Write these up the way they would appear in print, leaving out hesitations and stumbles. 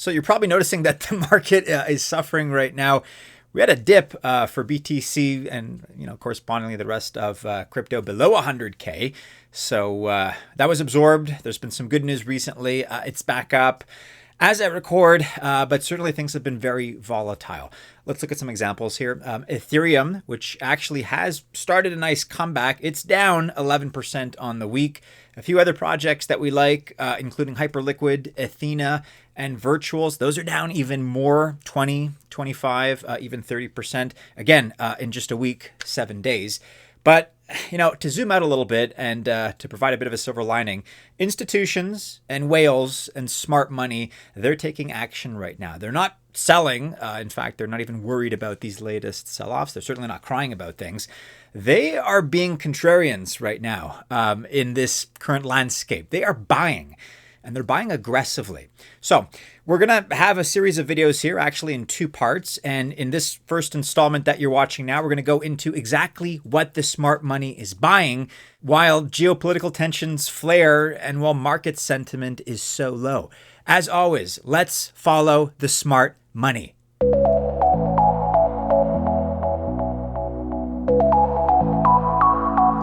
So you're probably noticing that the market is suffering right now. We had a dip for BTC and, correspondingly the rest of crypto below 100K. So that was absorbed. There's been some good news recently. It's back up as I record, but certainly things have been very volatile. Let's look at some examples here. Ethereum, which actually has started a nice comeback, it's down 11% on the week. A few other projects that we like, including Hyperliquid, Athena, and Virtuals, those are down even more, 20, 25, even 30%. Again, in just a week, 7 days. But, to zoom out a little bit and to provide a bit of a silver lining, institutions and whales and smart money, they're taking action right now. They're not selling. In fact, they're not even worried about these latest sell-offs. They're certainly not crying about things. They are being contrarians right now in this current landscape. They are buying. And they're buying aggressively. So we're going to have a series of videos here, actually in 2 parts. And in this first installment that you're watching now, we're going to go into exactly what the smart money is buying while geopolitical tensions flare and while market sentiment is so low. As always, let's follow the smart money.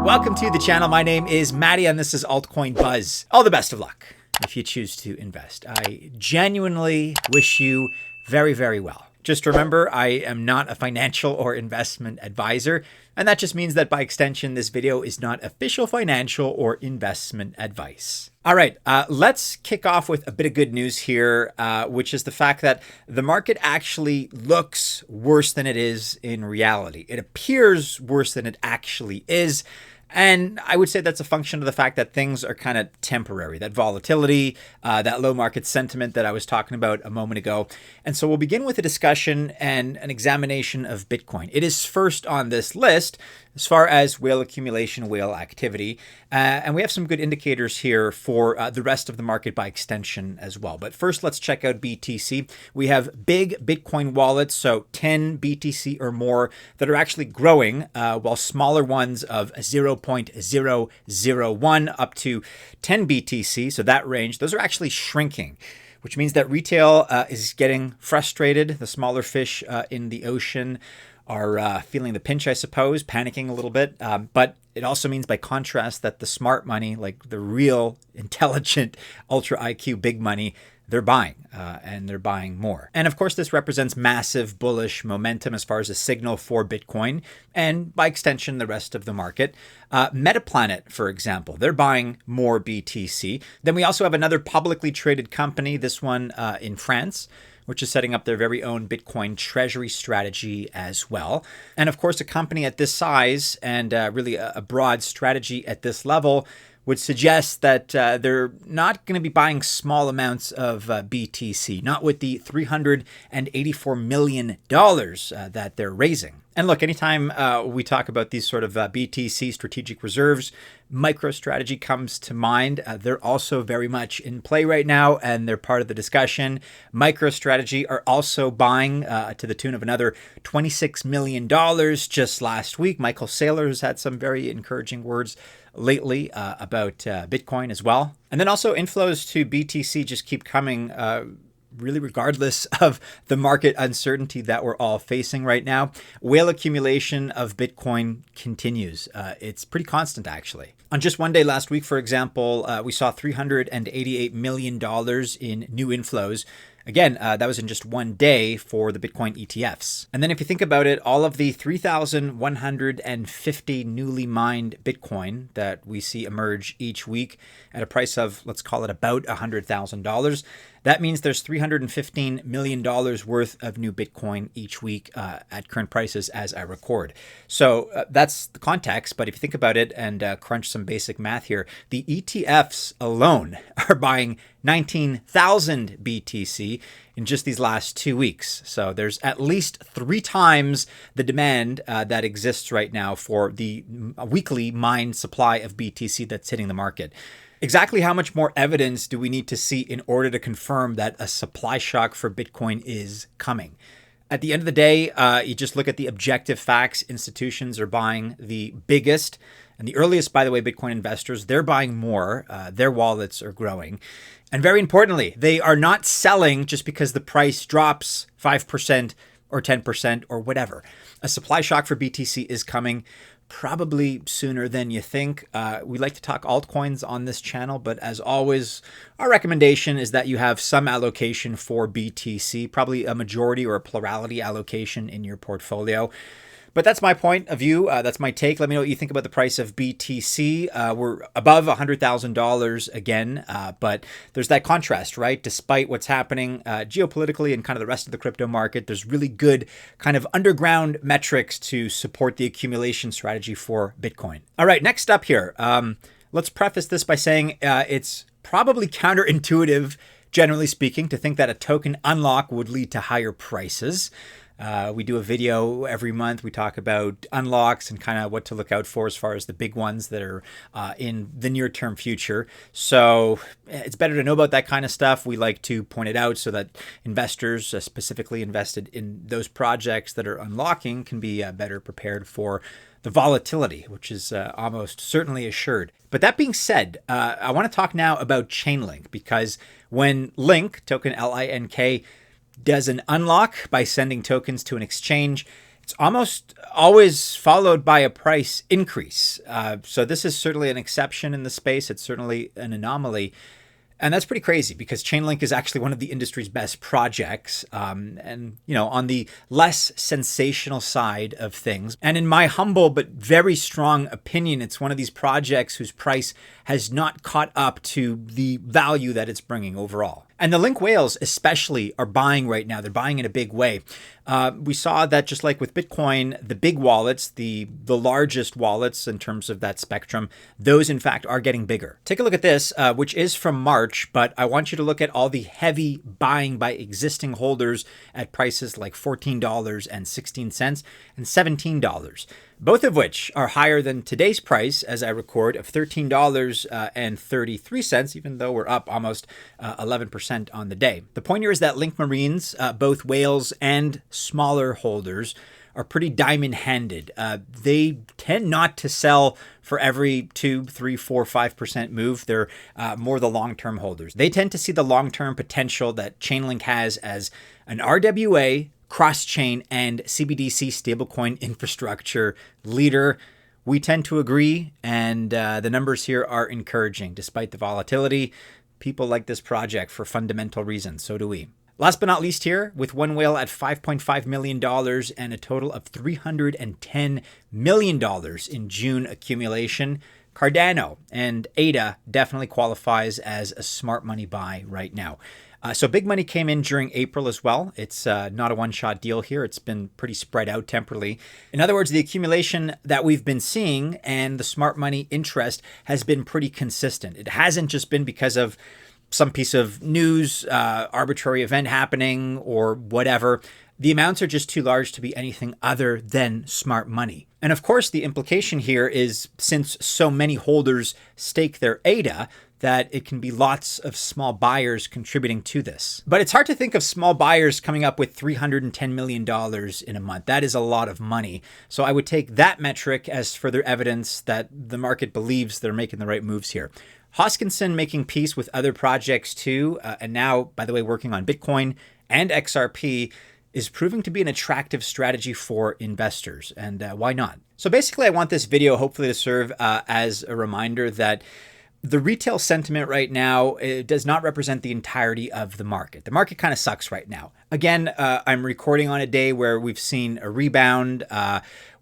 Welcome to the channel. My name is Maddie and this is Altcoin Buzz. All the best of luck if you choose to invest. I genuinely wish you very, very well. Just remember, I am not a financial or investment advisor, and that just means that by extension, this video is not official financial or investment advice. All right, let's kick off with a bit of good news here, which is the fact that the market actually looks worse than it is in reality. It appears worse than it actually is. And I would say that's a function of the fact that things are kind of temporary, that volatility, that low market sentiment that I was talking about a moment ago. And so we'll begin with a discussion and an examination of Bitcoin. It is first on this list as far as whale accumulation, whale activity. And we have some good indicators here for the rest of the market by extension as well. But first, let's check out BTC. We have big Bitcoin wallets, so 10 BTC or more that are actually growing, while smaller ones of 0.001 up to 10 BTC, so that range, those are actually shrinking, which means that retail is getting frustrated. The smaller fish in the ocean are feeling the pinch, I suppose, panicking a little bit. But it also means, by contrast, that the smart money, like the real intelligent ultra IQ big money, they're buying and they're buying more. And of course, this represents massive bullish momentum as far as a signal for Bitcoin and by extension, the rest of the market. Metaplanet, for example, they're buying more BTC. Then we also have another publicly traded company, this one in France, which is setting up their very own Bitcoin treasury strategy as well. And of course, a company at this size and really a broad strategy at this level would suggest that they're not going to be buying small amounts of BTC, not with the $384 million that they're raising. And look, anytime we talk about these sort of BTC strategic reserves, MicroStrategy comes to mind. They're also very much in play right now, and they're part of the discussion. MicroStrategy are also buying to the tune of another $26 million just last week. Michael Saylor has had some very encouraging words lately about Bitcoin as well. And then also inflows to BTC just keep coming really regardless of the market uncertainty that we're all facing right now. Whale accumulation of Bitcoin continues. It's pretty constant, actually. On just one day last week, for example, we saw $388 million in new inflows. Again, that was in just one day for the Bitcoin ETFs. And then if you think about it, all of the 3,150 newly mined Bitcoin that we see emerge each week at a price of, let's call it about $100,000, that means there's $315 million worth of new Bitcoin each week at current prices as I record. So that's the context. But if you think about it and crunch some basic math here, the ETFs alone are buying 19,000 BTC in just these last 2 weeks. So there's at least 3 times the demand that exists right now for the weekly mined supply of BTC that's hitting the market. Exactly how much more evidence do we need to see in order to confirm that a supply shock for Bitcoin is coming? At the end of the day, you just look at the objective facts. Institutions are buying the biggest and the earliest, by the way, Bitcoin investors. They're buying more. Their wallets are growing. And very importantly, they are not selling just because the price drops 5% or 10% or whatever. A supply shock for BTC is coming, probably sooner than you think. We like to talk altcoins on this channel, but as always, our recommendation is that you have some allocation for BTC, probably a majority or a plurality allocation in your portfolio. But that's my point of view. That's my take. Let me know what you think about the price of BTC. We're above $100,000 again, but there's that contrast, right? Despite what's happening geopolitically and kind of the rest of the crypto market, there's really good kind of underground metrics to support the accumulation strategy for Bitcoin. All right, next up here, let's preface this by saying it's probably counterintuitive, generally speaking, to think that a token unlock would lead to higher prices. We do a video every month. We talk about unlocks and kind of what to look out for as far as the big ones that are in the near-term future. So it's better to know about that kind of stuff. We like to point it out so that investors, specifically invested in those projects that are unlocking, can be better prepared for the volatility, which is almost certainly assured. But that being said, I want to talk now about Chainlink, because when Link, token LINK, does an unlock by sending tokens to an exchange, it's almost always followed by a price increase. So this is certainly an exception in the space. It's certainly an anomaly. And that's pretty crazy because Chainlink is actually one of the industry's best projects. And, you know, on the less sensational side of things. And in my humble but very strong opinion, it's one of these projects whose price has not caught up to the value that it's bringing overall. And the Link whales especially are buying right now. They're buying in a big way. We saw that just like with Bitcoin, the big wallets, the largest wallets in terms of that spectrum, those in fact are getting bigger. Take a look at this, which is from March, but I want you to look at all the heavy buying by existing holders at prices like $14.16 and $17. Both of which are higher than today's price, as I record, of $13.33, even though we're up almost 11% on the day. The point here is that Link Marines, both whales and smaller holders, are pretty diamond-handed. They tend not to sell for every 2, 3, 4, 5% move. They're more the long-term holders. They tend to see the long-term potential that Chainlink has as an RWA, cross-chain, and CBDC stablecoin infrastructure leader. We tend to agree, and the numbers here are encouraging. Despite the volatility, people like this project for fundamental reasons. So do we. Last but not least here, with one whale at $5.5 million and a total of $310 million in June accumulation, Cardano and ADA definitely qualifies as a smart money buy right now. So big money came in during April as well. It's not a one-shot deal here. It's been pretty spread out temporally. In other words, the accumulation that we've been seeing and the smart money interest has been pretty consistent. It hasn't just been because of some piece of news, arbitrary event happening or whatever. The amounts are just too large to be anything other than smart money. And of course, the implication here is since so many holders stake their ADA, that it can be lots of small buyers contributing to this. But it's hard to think of small buyers coming up with $310 million in a month. That is a lot of money. So I would take that metric as further evidence that the market believes they're making the right moves here. Hoskinson making peace with other projects too, and now, by the way, working on Bitcoin and XRP, is proving to be an attractive strategy for investors. And why not? So basically, I want this video hopefully to serve as a reminder that the retail sentiment right now does not represent the entirety of the market. The market kind of sucks right now. Again, I'm recording on a day where we've seen a rebound.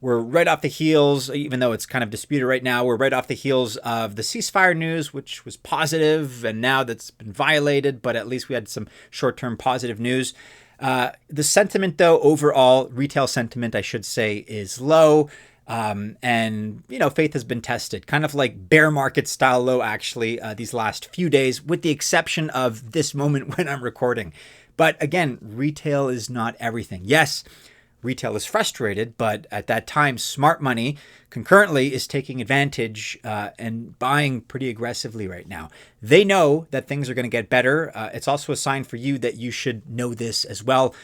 We're right off the heels, even though it's kind of disputed right now, we're right off the heels of the ceasefire news, which was positive, and now that's been violated, but at least we had some short-term positive news. The sentiment, though, overall, retail sentiment, I should say, is low. And, you know, faith has been tested, kind of like bear market style low, actually, these last few days, with the exception of this moment when I'm recording. But again, retail is not everything. Yes, retail is frustrated, but at that time, smart money concurrently is taking advantage and buying pretty aggressively right now. They know that things are going to get better. It's also a sign for you that you should know this as well.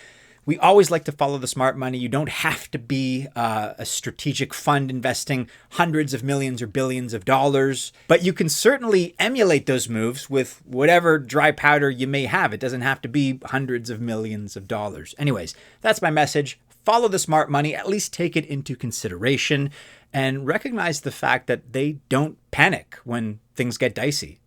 We always like to follow the smart money. You don't have to be a strategic fund investing hundreds of millions or billions of dollars, but you can certainly emulate those moves with whatever dry powder you may have. It doesn't have to be hundreds of millions of dollars. Anyways, that's my message. Follow the smart money, at least take it into consideration, and recognize the fact that they don't panic when things get dicey.